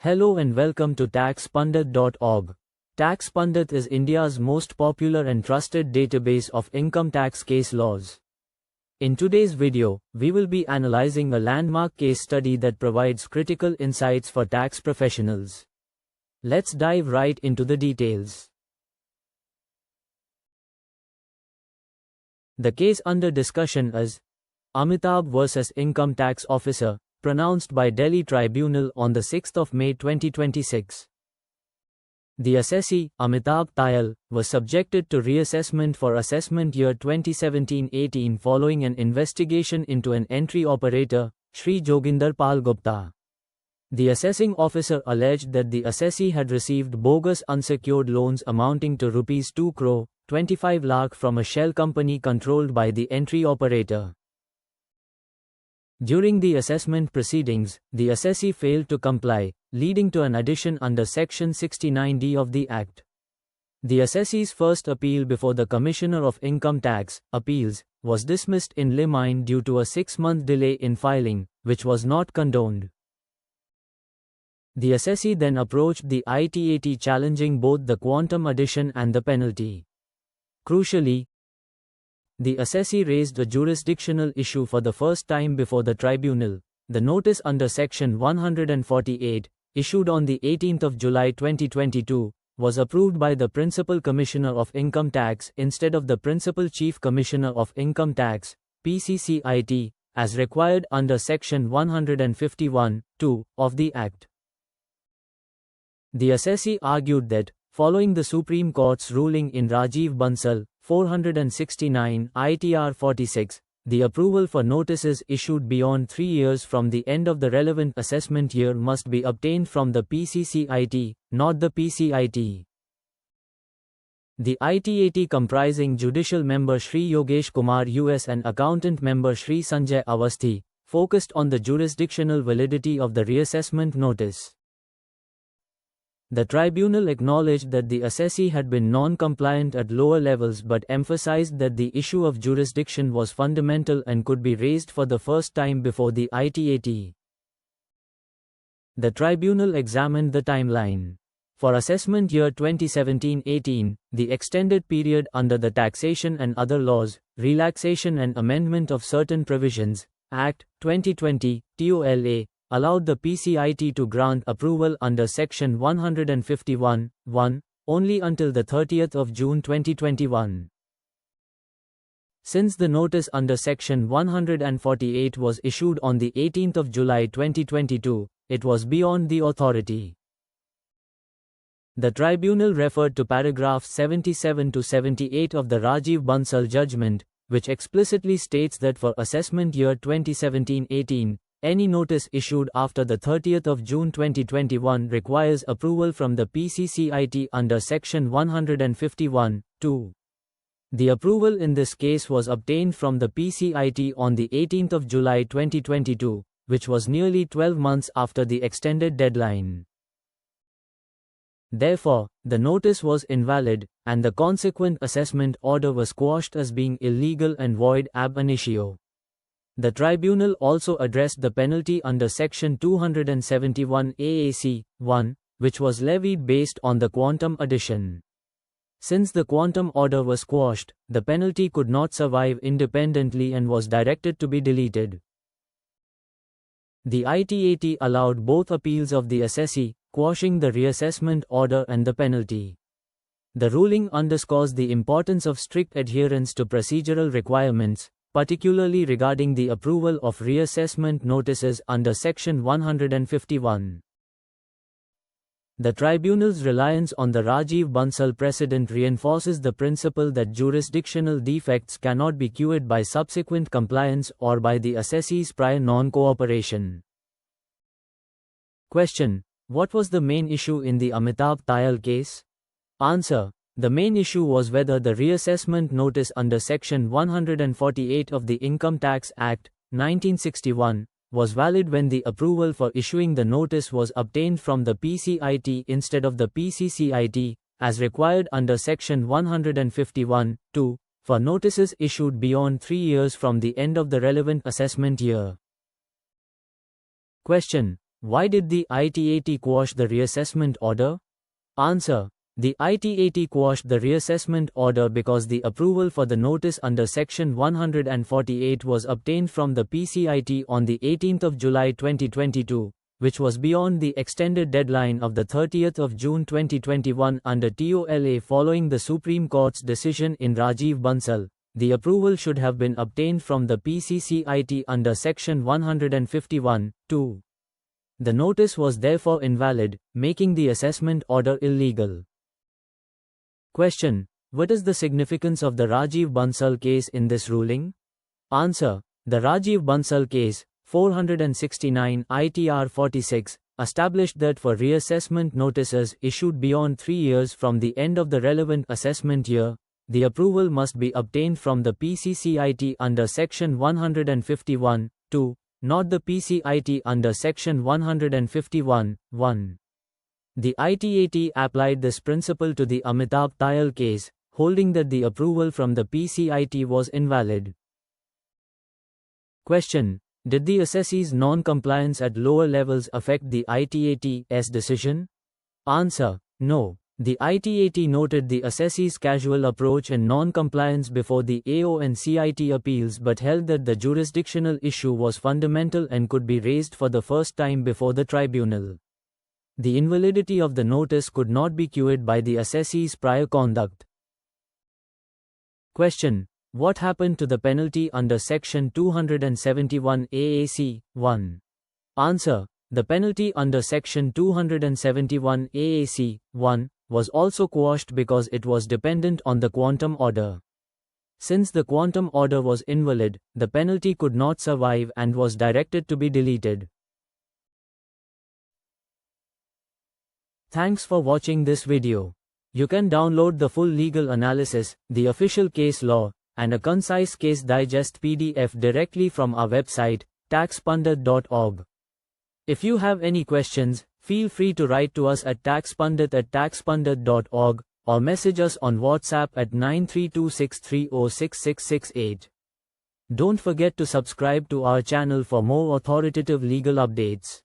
Hello and welcome to TaxPundit.org. TaxPundit is India's most popular and trusted database of income tax case laws. In today's video, we will be analyzing a landmark case study that provides critical insights for tax professionals. Let's dive right into the details. The case under discussion is Amitabh vs. Income Tax Officer, pronounced by Delhi Tribunal on 6 May 2026. The assessee, Amitabh Tayal, was subjected to reassessment for assessment year 2017-18 following an investigation into an entry operator, Shri Joginder Pal Gupta. The assessing officer alleged that the assessee had received bogus unsecured loans amounting to Rs 2 crore, 25 lakh from a shell company controlled by the entry operator. During the assessment proceedings, the assessee failed to comply, leading to an addition under Section 69D of the Act. The assessee's first appeal before the Commissioner of Income Tax Appeals was dismissed in limine due to a 6-month delay in filing, which was not condoned. The assessee then approached the ITAT challenging both the quantum addition and the penalty. Crucially, the assessee raised a jurisdictional issue for the first time before the tribunal. The notice under Section 148, issued on 18 July 2022, was approved by the Principal Commissioner of Income Tax instead of the Principal Chief Commissioner of Income Tax, PCCIT, as required under Section 151(2) of the Act. The assessee argued that, following the Supreme Court's ruling in Rajeev Bansal, 469 ITR 46, the approval for notices issued beyond 3 years from the end of the relevant assessment year must be obtained from the PCCIT, not the PCIT. The ITAT, comprising judicial member Shri Yogesh Kumar US and accountant member Shri Sanjay Awasthi, focused on the jurisdictional validity of the reassessment notice. The tribunal acknowledged that the assessee had been non-compliant at lower levels but emphasized that the issue of jurisdiction was fundamental and could be raised for the first time before the ITAT. The tribunal examined the timeline. For assessment year 2017-18, the extended period under the Taxation and Other Laws, Relaxation and Amendment of Certain Provisions, Act, 2020, TOLA, allowed the PCIT to grant approval under Section 151(1) only until 30 June 2021. Since the notice under Section 148 was issued on 18 July 2022, it was beyond the authority. The tribunal referred to paragraphs 77 to 78 of the Rajeev Bansal judgment, which explicitly states that for assessment year 2017-18, any notice issued after 30 June 2021 requires approval from the PCCIT under Section 151(2). The approval in this case was obtained from the PCIT on 18 July 2022, which was nearly 12 months after the extended deadline. Therefore, the notice was invalid, and the consequent assessment order was quashed as being illegal and void ab initio. The tribunal also addressed the penalty under Section 271 AAC 1, which was levied based on the quantum addition. Since the quantum order was quashed, the penalty could not survive independently and was directed to be deleted. The ITAT allowed both appeals of the assessee, quashing the reassessment order and the penalty. The ruling underscores the importance of strict adherence to procedural requirements, particularly regarding the approval of reassessment notices under Section 151. The tribunal's reliance on the Rajeev Bansal precedent reinforces the principle that jurisdictional defects cannot be cured by subsequent compliance or by the assessee's prior non-cooperation. Question: what was the main issue in the Amitabh Tayal case? Answer: the main issue was whether the reassessment notice under Section 148 of the Income Tax Act, 1961, was valid when the approval for issuing the notice was obtained from the PCIT instead of the PCCIT, as required under Section 151(2), for notices issued beyond 3 years from the end of the relevant assessment year. Question: Why did the ITAT quash the reassessment order? Answer. The ITAT quashed the reassessment order because the approval for the notice under Section 148 was obtained from the PCIT on the 18th of July 2022, which was beyond the extended deadline of the 30th of June 2021 under TOLA following the Supreme Court's decision in Rajeev Bansal. The approval should have been obtained from the PCCIT under Section 151(2). The notice was therefore invalid, making the assessment order illegal. Question. What is the significance of the Rajeev Bansal case in this ruling? Answer. The Rajeev Bansal case, 469 ITR 46, established that for reassessment notices issued beyond 3 years from the end of the relevant assessment year, the approval must be obtained from the PCCIT under Section 151(2), not the PCIT under Section 151(1). The ITAT applied this principle to the Amitabh Tayal case, holding that the approval from the PCIT was invalid. Question. Did the assessee's non-compliance at lower levels affect the ITAT's decision? Answer. No. The ITAT noted the assessee's casual approach and non-compliance before the AO and CIT appeals but held that the jurisdictional issue was fundamental and could be raised for the first time before the tribunal. The invalidity of the notice could not be cured by the assessee's prior conduct. Question. What happened to the penalty under Section 271 AAC 1? Answer. The penalty under Section 271 AAC 1 was also quashed because it was dependent on the quantum order. Since the quantum order was invalid, the penalty could not survive and was directed to be deleted. Thanks for watching this video. You can download the full legal analysis, the official case law, and a concise case digest PDF directly from our website, taxpundit.org. If you have any questions, feel free to write to us at taxpundit@taxpundit.org or message us on WhatsApp at 9326306668. Don't forget to subscribe to our channel for more authoritative legal updates.